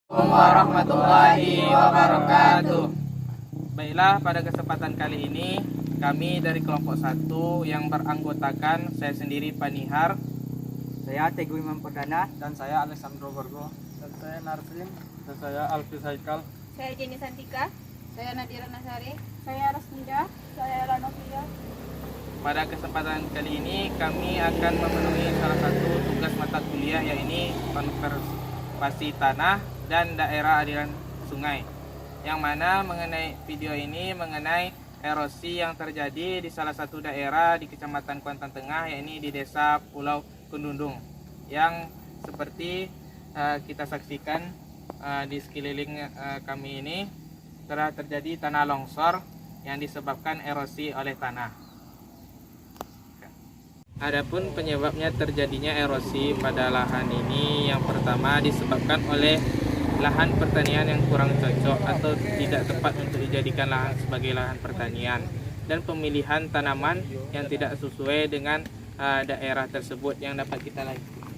Warahmatullahi wabarakatuh. Baiklah, pada kesempatan kali ini kami dari kelompok 1 yang beranggotakan saya sendiri Panihar, saya Teguh Imam Perdana, dan saya Alessandro Gorgo, dan saya Narsin, dan saya Alfi Saikal, saya Jenny Santika, saya Nadira Nasari, saya Rasminda, saya Ranofia. Pada kesempatan kali ini kami akan memenuhi salah satu tugas mata kuliah, yaitu konservasi tanah dan daerah aliran sungai, yang mana mengenai video ini mengenai erosi yang terjadi di salah satu daerah di Kecamatan Kuantan Tengah, yaitu di Desa Pulau Kendundung, yang seperti kita saksikan di sekeliling kami ini telah terjadi tanah longsor yang disebabkan erosi oleh tanah. Adapun penyebabnya terjadinya erosi pada lahan ini, yang pertama disebabkan oleh lahan pertanian yang kurang cocok atau tidak tepat untuk dijadikan lahan sebagai lahan pertanian, dan pemilihan tanaman yang tidak sesuai dengan daerah tersebut. Yang dapat kita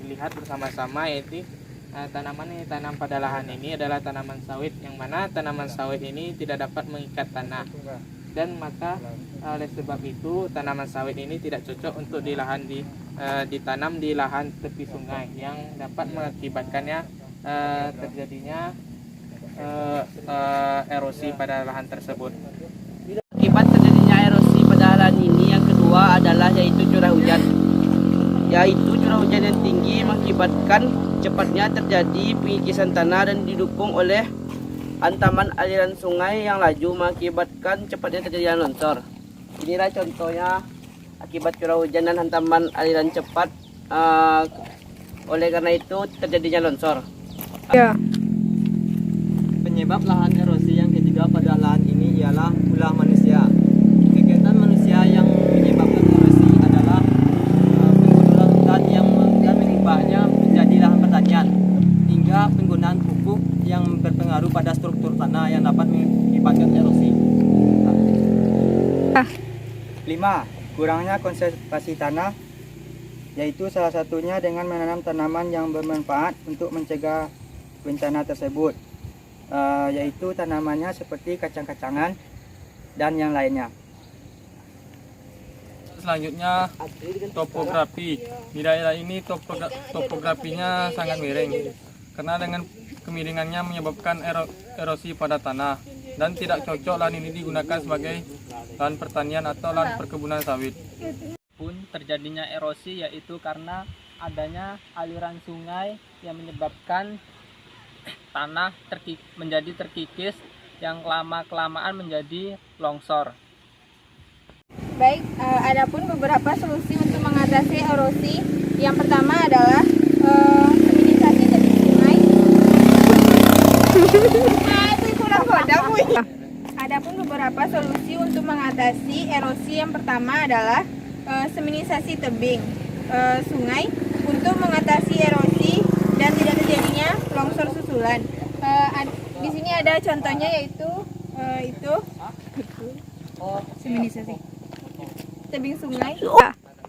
lihat bersama-sama yaitu tanaman yang ditanam pada lahan ini adalah tanaman sawit, yang mana tanaman sawit ini tidak dapat mengikat tanah, dan maka oleh sebab itu tanaman sawit ini tidak cocok untuk ditanam di lahan tepi sungai, yang dapat mengakibatkannya terjadinya erosi pada lahan tersebut. Akibat terjadinya erosi pada lahan ini yang kedua adalah yaitu curah hujan. Curah hujan yang tinggi mengakibatkan cepatnya terjadi pengikisan tanah dan didukung oleh hantaman aliran sungai yang laju mengakibatkan cepatnya terjadinya longsor. Inilah contohnya akibat curah hujan dan hantaman aliran cepat, oleh karena itu terjadinya longsor. Ya. Penyebab lahan erosi yang ketiga pada lahan ini ialah ulah manusia. Kegiatan manusia yang menyebabkan erosi adalah penggunaan hutan yang mengubahnya menjadi lahan pertanian, hingga penggunaan pupuk yang berpengaruh pada struktur tanah yang dapat mengakibatkan erosi. 5. Kurangnya konservasi tanah, yaitu salah satunya dengan menanam tanaman yang bermanfaat untuk mencegah bencana tersebut, yaitu tanamannya seperti kacang-kacangan dan yang lainnya. Selanjutnya, topografi. Di daerah ini topografinya sangat miring, karena dengan kemiringannya menyebabkan erosi pada tanah, dan tidak cocok lahan ini digunakan sebagai lahan pertanian atau lahan perkebunan sawit. Pun terjadinya erosi yaitu karena adanya aliran sungai yang menyebabkan tanah menjadi terkikis, yang lama-kelamaan menjadi longsor. Baik, adapun beberapa solusi untuk mengatasi erosi. Yang pertama adalah sedimentasi tepi sungai. Adapun beberapa solusi untuk mengatasi erosi. Yang pertama adalah sedimentasi tebing sungai untuk mengatasi erosi dan tidak terjadinya longsor susulan. Di sini ada contohnya, yaitu sedimentasi tebing sungai.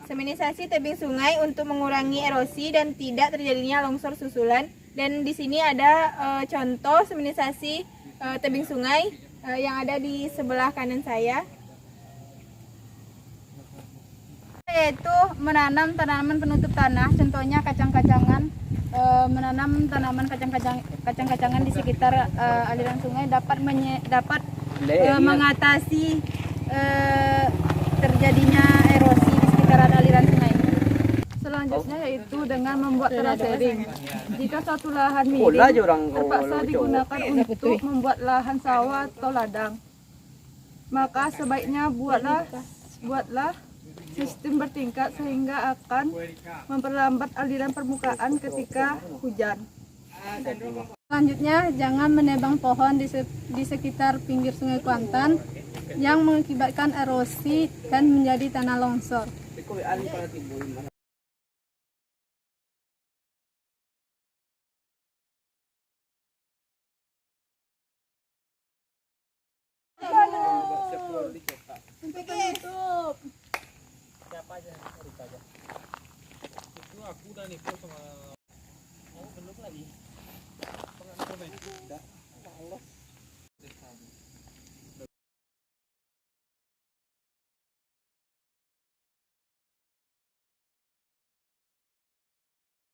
Sedimentasi tebing sungai untuk mengurangi erosi dan tidak terjadinya longsor susulan. Dan di sini ada contoh sedimentasi tebing sungai yang ada di sebelah kanan saya, yaitu menanam tanaman penutup tanah, contohnya kacang-kacangan. Menanam tanaman kacang-kacangan di sekitar aliran sungai dapat mengatasi terjadinya erosi di sekitaran aliran sungai. Selanjutnya yaitu dengan membuat terasering. Jika suatu lahan miring terpaksa digunakan untuk membuat lahan sawah atau ladang, maka sebaiknya buatlah sistem bertingkat sehingga akan memperlambat aliran permukaan ketika hujan. Selanjutnya, jangan menebang pohon di sekitar pinggir Sungai Kuantan yang mengakibatkan erosi dan menjadi tanah longsor. Itu aku udah nih sama belum lagi. Udah.